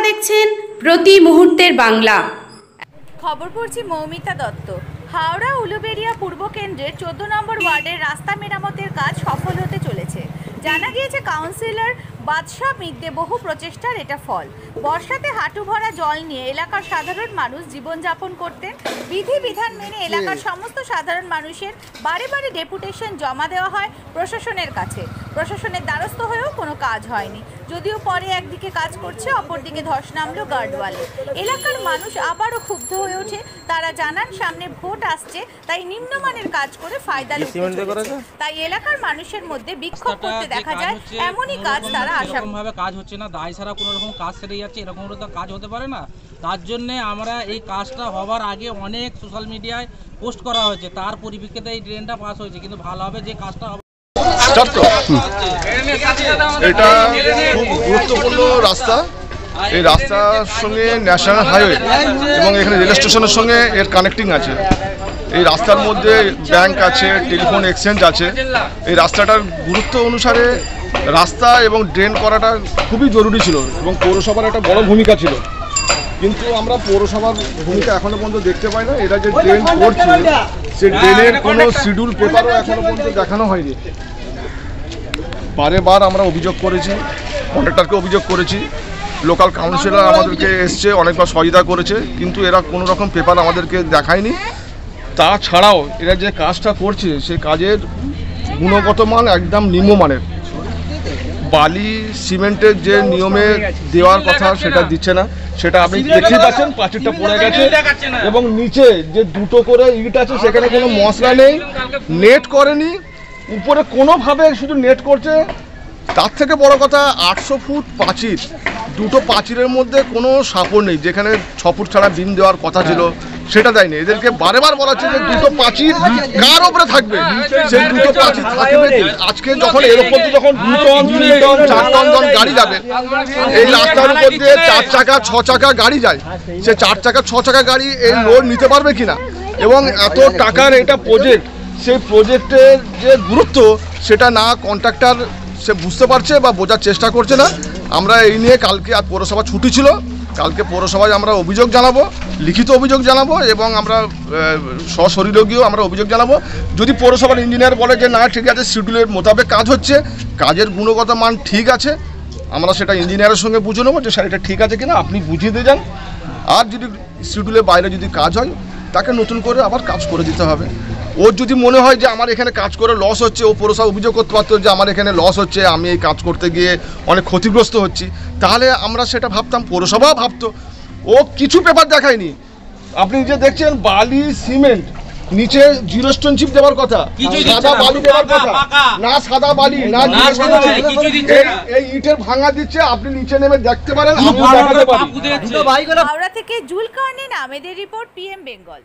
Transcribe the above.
দেখছেন প্রতি মুহূর্তের বাংলা। খবর পড়ছি মৌমিতা দত্ত। হাওড়া উলুবেড়িয়া পূর্ব কেন্দ্রের 14 নম্বর ওয়ার্ডের রাস্তা মেরামতের কাজ সফল হতে চলেছে। জানা গিয়েছে কাউন্সিলর বাদশাহ মিদ্দে বহু প্রচেষ্টার এটা ফল। বর্ষাতে হাঁটু ভরা জল নিয়ে এলাকার সাধারণ মানুষ জীবনযাপন করতেন। বিধিবিধান মেনে এলাকার সমস্ত সাধারণ মানুষের বারে বারে ডেপুটেশন জমা দেওয়া হয় প্রশাসনের কাছে। প্রশাসনের দ্বারস্থ হয়েও কোনো কাজ হয়নি, যদিও পরে একদিকে কাজ করছে, অপরদিকে ধস নামলো গার্ডওয়ালে। এলাকার মানুষ আবারও ক্ষুব্ধ হয়ে ওঠে। তারা জানান সামনে ভোট আসছে, তাই নিম্নমানের কাজ করে ফায়দা লুটতে চলেছে। তাই এলাকার মানুষের মধ্যে বিক্ষোভ করতে দেখা যায়। এমনই কাজ তারা আশা ভাবে কাজ হচ্ছে না, দায় ছাড়া কোনো রকম কাজ সেরে যাচ্ছে, এরকম তো কাজ হতে পারে না। তার জন্য আমরা এই কাজটা হবার আগে অনেক সোশ্যাল মিডিয়ায় পোস্ট করা হয়েছে, তার পরিপ্রেক্ষিতে এই ড্রেনটা পাস হয়েছে। কিন্তু ভালো হবে যে কাজটা হবে। এটা খুব গুরুত্বপূর্ণ রাস্তা। এই রাস্তার সঙ্গে ন্যাশনাল হাইওয়ে এবং এখানে রেল স্টেশনের সঙ্গে এর কানেক্টিং আছে। এই রাস্তার মধ্যে ব্যাংক আছে, টেলিফোন এক্সচেঞ্জ আছে। এই রাস্তাটার গুরুত্ব অনুসারে রাস্তা এবং ড্রেন করাটা খুবই জরুরি ছিল এবং পৌরসভার একটা বড় ভূমিকা ছিল। কিন্তু আমরা পৌরসভার ভূমিকা এখনো পর্যন্ত দেখতে পাই না। এটা যে ড্রেন করছে, সে ড্রেনের কোনো শিডিউল পেপারও এখনো পর্যন্ত দেখানো হয়নি। বারে বার আমরা অভিযোগ করেছি, কন্ট্রাক্টরকে অভিযোগ করেছি, লোকাল কাউন্সিলর আমাদেরকে এসছে, অনেকবার সহযোগিতা করেছে, কিন্তু এরা কোনো রকম পেপার আমাদেরকে দেখায়নি। তাছাড়াও এরা যে কাজটা করছে সে কাজের গুণগত মান একদম নিম্নমানের। বালি সিমেন্টের যে নিয়মে দেওয়ার কথা সেটা দিচ্ছে না। সেটা আপনি দেখতে পাচ্ছেন, প্রাচীরটা পড়ে গেছে এবং নিচে যে দুটো করে ইট আছে সেখানে কোনো মশলা নেই, নেট করেনি, উপরে কোনোভাবে শুধু নেট করছে। তার থেকে বড় কথা 800 ফুট প্রাচীর, দুটো প্রাচীরের মধ্যে কোনো সাপোর্ট নেই। যেখানে 6 ফুট ছাড়া বিম দেওয়ার কথা ছিল সেটা দেয়নি। এদেরকে বারে বার বলা হচ্ছে যে দুটো প্রাচীর কার উপরে থাকবে, সেই দুটো প্রাচীর থাকবে। আজকে যখন এরকম যখন 2 টন 3 টন 4 টন যখন গাড়ি যাবে এই রাস্তার উপর দিয়ে, 4 চাকা 6 চাকা গাড়ি যায়, সে 4 চাকা 6 চাকা গাড়ি এই লোড নিতে পারবে কিনা। এবং এত টাকার এটা প্রজেক্ট, সেই প্রজেক্টের যে গুরুত্ব সেটা না কন্ট্রাক্টর সে বুঝতে পারছে বা বোঝার চেষ্টা করছে না। আমরা এই নিয়ে কালকে আর পৌরসভা ছুটি ছিল, কালকে পৌরসভায় আমরা অভিযোগ জানাবো, লিখিত অভিযোগ জানাবো এবং আমরা সশরীরে গিয়েও আমরা অভিযোগ জানাবো। যদি পৌরসভার ইঞ্জিনিয়ার বলে যে না ঠিক আছে, শিডিউলের মোতাবেক কাজ হচ্ছে, কাজের গুণগত মান ঠিক আছে, আমরা সেটা ইঞ্জিনিয়ারের সঙ্গে বুঝে নেবো যে স্যার এটা ঠিক আছে কিনা, আপনি বুঝিয়ে দিয়ে যান। আর যদি শিডিউলের বাইরে যদি কাজ হয় তাকে নতুন করে আবার কাজ করে দিতে হবে। ওর যদি মনে হয় যে আমার এখানে কাজ করে লস হচ্ছে, ও পৌরসভা অভিযোগ করতে পারতো যে আমার এখানে লস হচ্ছে, আমি এই কাজ করতে গিয়ে অনেক ক্ষতিগ্রস্ত হচ্ছি, তাহলে আমরা সেটা ভাবতাম, পৌরসভাও ভাবতো। ও কিছু পেপার দেখায়নি। আপনি যে দেখছেন বালি সিমেন্ট, নিচে জিরো স্টোন চিপ দেওয়ার কথা, সাদা বালি দেওয়ার কথা, না সাদা বালি না এই ইটের ভাঙা দিচ্ছে। আপনি নিচে নেমে দেখতে পারেন। হাওড়া থেকে জুলকার্নিন আহমেদের রিপোর্ট, PM বেঙ্গল।